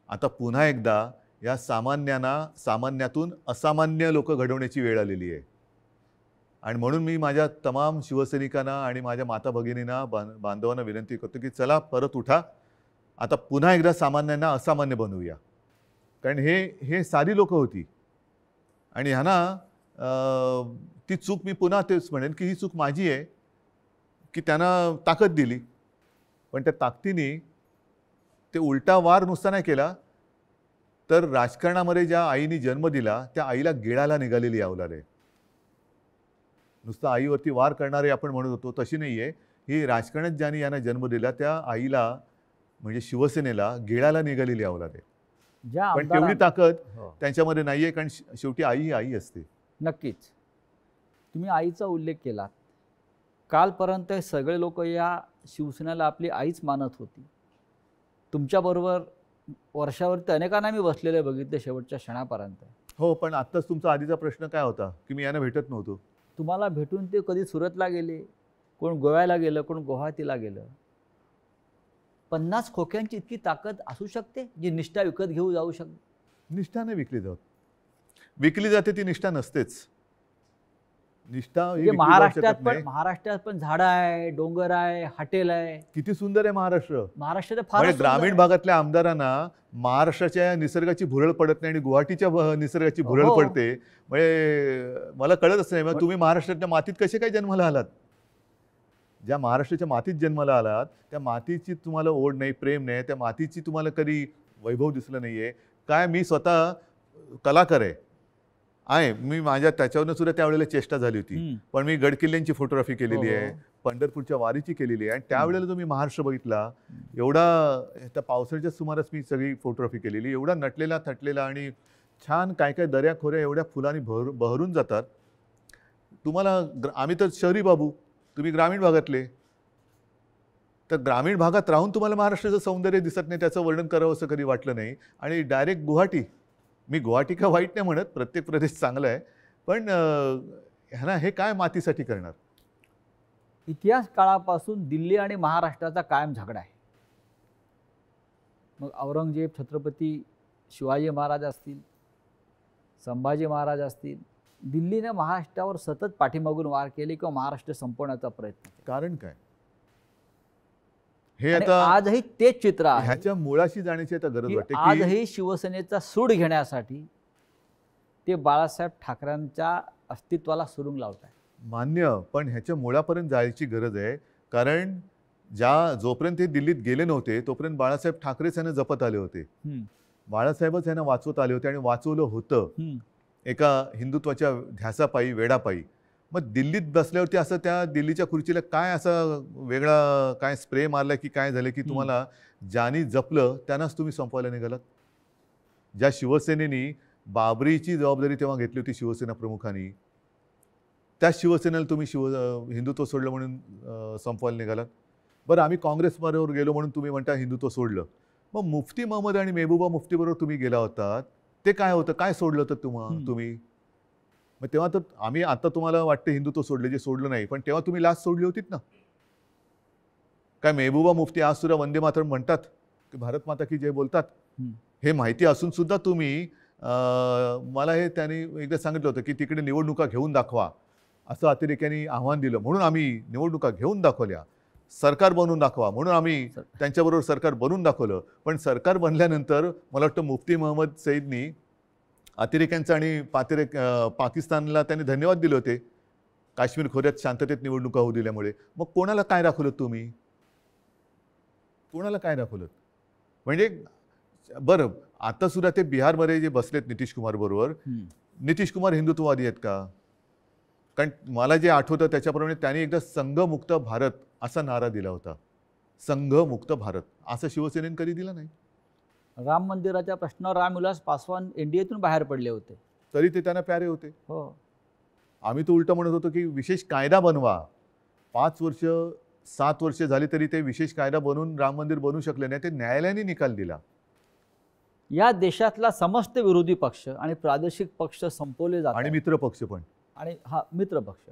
आता पुन्हा एकदा या सामान्यातून असामान्य लोक घडवण्याची वेळ आलेली आहे. आणि म्हणून मी माझ्या तमाम शिवसैनिकांना आणि माझ्या माता भगिनींना, बांधवांना विनंती करतो की चला परत उठा. आता पुन्हा एकदा सामान्यांना असामान्य बनवूया. कारण हे सारी लोक होती आणि ह्यांना ती चूक, मी पुन्हा तेच म्हणेन की ही चूक माझी आहे की त्यांना ताकद दिली. पण त्या ताकदीने ते उलटा वार नुसता नाही केला, तर राजकारणामध्ये ज्या आईने जन्म दिला त्या आईला गिळायला निघालेली अवलाद आहे. नुसतं आईवरती वार करणारे आपण म्हणत होतो तशी नाही आहे. ही राजकारणात ज्यांनी यांना जन्म दिला त्या आईला म्हणजे शिवसेनेला गिळायला निघालेली अवलाद आहे. ज्या पण तेवढी आमदारां ताकद हो, त्यांच्यामध्ये नाही आहे, कारण शेवटी आई ही आई असते. नक्कीच. तुम्ही आईचा उल्लेख केलात. कालपर्यंत हे सगळे लोक या शिवसेनेला आपली आईच मानत होती. तुमच्याबरोबर वर्षावरती अनेकांना मी बसलेले बघितले शेवटच्या क्षणापर्यंत. हो, पण आत्ताच तुमचा आधीचा प्रश्न काय होता की मी यांना भेटत नव्हतो. तुम्हाला भेटून ते कधी सुरतला गेले, कोण गोव्याला गेलं, कोण गुवाहाटीला गेलं. 50 खोक्यांची इतकी ताकद असू शकते जी निष्ठा विकत घेऊ जाऊ शकते. निष्ठा नाही विकली जात. विकली जाते ती निष्ठा नसतेच. निष्ठा ही म्हणजे विकली जाऊ शकत नाही. महाराष्ट्रात पण झाडं आहे, डोंगर आहे, हॉटेल आहे. किती सुंदर आहे महाराष्ट्र. महाराष्ट्रात म्हणजे फार ग्रामीण भागातल्या आमदारांना महाराष्ट्राच्या निसर्गाची भुरळ पडत नाही आणि गुवाहाटीच्या निसर्गाची भुरळ हो. पडते. म्हणजे मला कळतच नाही, मग तुम्ही महाराष्ट्राच्या मातीत कसे काय जन्माला आलात? ज्या महाराष्ट्राच्या मातीत जन्माला आलात त्या मातीची तुम्हाला ओढ नाही, प्रेम नाही, त्या मातीची तुम्हाला कधी वैभव दिसलं नाहीये काय? मी स्वतः कलाकार आहे. मी माझ्या त्याच्यावरनं सुद्धा त्यावेळेला चेष्टा झाली होती. पण मी गडकिल्ल्यांची फोटोग्राफी केलेली हो, आहे, हो. पंढरपूरच्या वारीची केलेली आहे आणि त्यावेळेला तुम्ही महाराष्ट्र बघितला एवढा, त्या पावसाळ्याच्या सुमारास मी सगळी फोटोग्राफी केलेली, एवढा नटलेला थटलेला आणि छान काय काय दऱ्या खोऱ्या एवढ्या फुलांनी बहरून जातात. तुम्हाला आम्ही तर शहरी बाबू, तुम्ही ग्रामीण भागातले, तर ग्रामीण भागात राहून तुम्हाला महाराष्ट्राचं सौंदर्य दिसत नाही, त्याचं वर्णन करावं असं कधी वाटलं नाही. आणि डायरेक्ट गुवाहाटी, मी गुवाहाटी का वाईट नाही म्हणत, प्रत्येक प्रदेश चांगला आहे, पण ह्यांना हे काय मातीसाठी करणार? इतिहास काळापासून दिल्ली आणि महाराष्ट्राचा कायम झगडा आहे. मग औरंगजेब, छत्रपती शिवाजी महाराज असतील, संभाजी महाराज असतील, दिल्लीने महाराष्ट्रावर सतत पाठीमागून वार केले किंवा महाराष्ट्र संपवण्याचा प्रयत्न केला. कारण काय? हे आणि आता आजही तेच चित्र आहे ह्याच्या मुळाशी जाण्याची आता गरज की वाटते की आजही शिवसेनेचा सूड घेण्यासाठी ते बाळासाहेब ठाकरेंच्या अस्तित्वाला सुरुंग लावत आहे. मान्य, पण ह्याच्या मुळापर्यंत जायची गरज आहे. कारण जोपर्यंत ते दिल्लीत गेले नव्हते तोपर्यंत बाळासाहेब ठाकरेच यांना जपत आले होते. बाळासाहेबच यांना वाचवत आले होते आणि वाचवलं होतं एका हिंदुत्वाच्या ध्यासापायी, वेडापायी. मग दिल्लीत बसल्यावरती असं त्या दिल्लीच्या खुर्चीला काय असं वेगळा काय स्प्रे मारला की काय झालं की तुम्हाला ज्यांनी जपलं त्यांनाच तुम्ही संपवायला निघालात? ज्या शिवसेनेनी बाबरीची जबाबदारी तेव्हा घेतली होती शिवसेना प्रमुखांनी, त्या शिवसेनेला तुम्ही हिंदुत्व सोडलं म्हणून संपवायला निघालात. बरं, आम्ही काँग्रेसबरोबर गेलो म्हणून तुम्ही म्हणता हिंदुत्व सोडलं. मग मुफ्ती महमद आणि मेहबूबा मुफ्तीबरोबर तुम्ही गेला होतात, ते काय होतं? काय सोडलं होतं तुम्ही? मग तेव्हा तर आम्ही आता तुम्हाला वाटतं हिंदुत्व सोडले, जे सोडलं नाही, पण तेव्हा तुम्ही लाच सोडली होतीत ना. काय मेहबूबा मुफ्ती आज सुद्धा वंदे मातरम म्हणतात की भारत माता की जय बोलतात? हे माहिती असून सुद्धा तुम्ही मला हे त्यांनी एकदा सांगितलं होतं की तिकडे निवडणुका घेऊन दाखवा, असं अतिरेक्यांनी आव्हान दिलं, म्हणून आम्ही निवडणुका घेऊन दाखवल्या. सरकार बनवून दाखवा म्हणून आम्ही त्यांच्याबरोबर सरकार बनवून दाखवलं. पण सरकार बनल्यानंतर मला वाटतं मुफ्ती महमद सईदनी अतिरेक्यांचा आणि पाकिस्तानला त्यांनी धन्यवाद दिले होते काश्मीर खोऱ्यात शांततेत निवडणुका होऊ दिल्यामुळे. मग कोणाला काय दाखवलं तुम्ही? कोणाला काय दाखवलं? म्हणजे बरं, आता सुद्धा ते बिहारमध्ये जे बसलेत नितीश कुमार बरोबर, नितीश कुमार हिंदुत्ववादी आहेत का? कारण मला जे आठवतं त्याच्याप्रमाणे त्यांनी एकदा संघमुक्त भारत असा नारा दिला होता. संघमुक्त भारत असं शिवसेनेने कधी दिला नाही. राम मंदिराच्या प्रश्नावर रामविलास पासवान एनडीएतून बाहेर पडले होते, तरी ते त्यांना प्यारे होते. हो. आम्ही तो उलट म्हणत होतो की विशेष कायदा बनवा. 5 वर्ष 7 वर्ष झाली तरी ते विशेष कायदा बनवून राम मंदिर बनवू शकले नाही. ते न्यायालयाने निकाल दिला. या देशातला समस्त विरोधी पक्ष आणि प्रादेशिक पक्ष संपवले जातात आणि मित्र पक्ष पण. आणि हा मित्र पक्ष,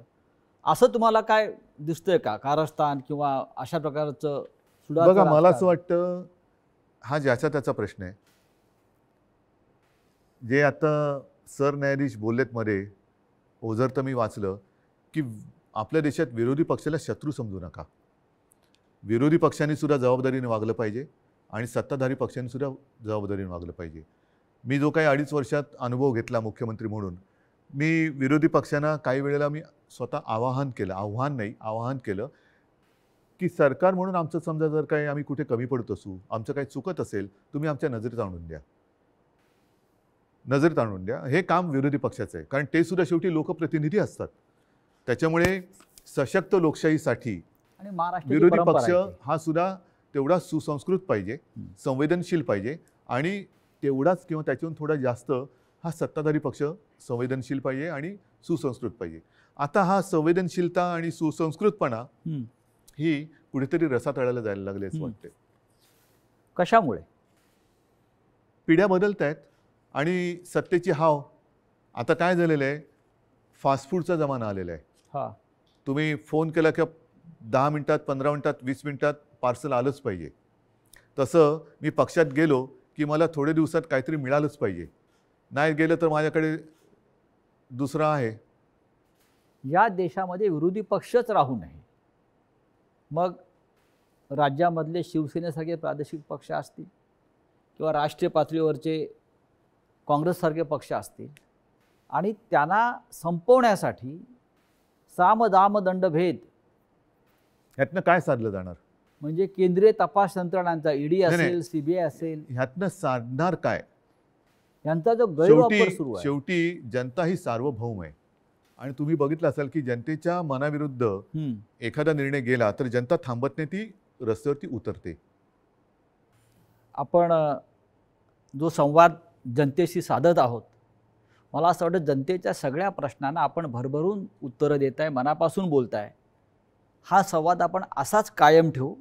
असं तुम्हाला काय दिसतंय का? कारस्थान किंवा अशा प्रकारचं बघा, मला असं वाटतं हा ज्याचा त्याचा प्रश्न आहे. जे आता सरन्यायाधीश बोललेत मध्ये, ओझर तर मी वाचलं की आपल्या देशात विरोधी पक्षाला शत्रू समजू नका. विरोधी पक्षांनी सुद्धा जबाबदारीने वागलं पाहिजे आणि सत्ताधारी पक्षांनी सुद्धा जबाबदारीने वागलं पाहिजे. मी जो काही 2.5 वर्षात अनुभव घेतला मुख्यमंत्री म्हणून, मी विरोधी पक्षांना काही वेळेला मी स्वतः आवाहन केलं की सरकार म्हणून आमचं समजा जर काही आम्ही कुठे कमी पडत असू, आमचं काही चुकत असेल, तुम्ही आमच्या नजरेत आणून द्या, नजरेत आणून द्या. हे काम विरोधी पक्षाचं आहे, कारण ते सुद्धा शेवटी लोकप्रतिनिधी असतात. त्याच्यामुळे सशक्त लोकशाहीसाठी आणि महाराष्ट्राची विरोधी परंपरा पक्ष आहे ती. हा सुद्धा तेवढा सुसंस्कृत पाहिजे, संवेदनशील पाहिजे, आणि तेवढाच किंवा त्याच्याहून थोडा जास्त हा सत्ताधारी पक्ष संवेदनशील पाहिजे आणि सुसंस्कृत पाहिजे. आता हा संवेदनशीलता आणि सुसंस्कृतपणा ही कुठेतरी रसातळाला जायला लागले असं वाटते. कशामुळे? पिढ्या बदलत आहेत आणि सत्तेची हाव. आता काय झालेलं आहे, फास्ट फूडचा जमाना आलेला आहे. हां, तुम्ही फोन केला की 10 मिनिटात, 15 मिनिटात, 20 मिनिटात पार्सल आलंच पाहिजे. तसं मी पक्षात गेलो की मला थोड्या दिवसात काहीतरी मिळालंच पाहिजे, नाही गेलं तर माझ्याकडे दुसरं आहे. या देशामध्ये विरोधी पक्षच राहू नये. मग राज्यामधले शिवसेनेसारखे प्रादेशिक पक्ष असतील किंवा राष्ट्रीय पातळीवरचे काँग्रेससारखे पक्ष असतील, आणि त्यांना संपवण्यासाठी साम दाम दंडभेद ह्यातनं काय साधलं जाणार? म्हणजे केंद्रीय तपास यंत्रणांचा ईडी नाही. असेल, सीबीआय असेल, ह्यातनं साधणार काय? यांचा जो गैरवापर सुरू शेवटी आहे. शेवटी जनता ही सार्वभौम आहे, आणि तुम्ही बघितलं असाल की जनतेच्या मनाविरुद्ध एखादा निर्णय गेला तर जनता थांबत नाही, ती रस्त्यावरती उतरते. आपण जो संवाद जनतेशी साधत आहोत, मला असं वाटतं जनतेच्या सगळ्या प्रश्नांना आपण भरभरून उत्तरं देताय, मनापासून बोलताय. हा संवाद आपण असाच कायम ठेवू.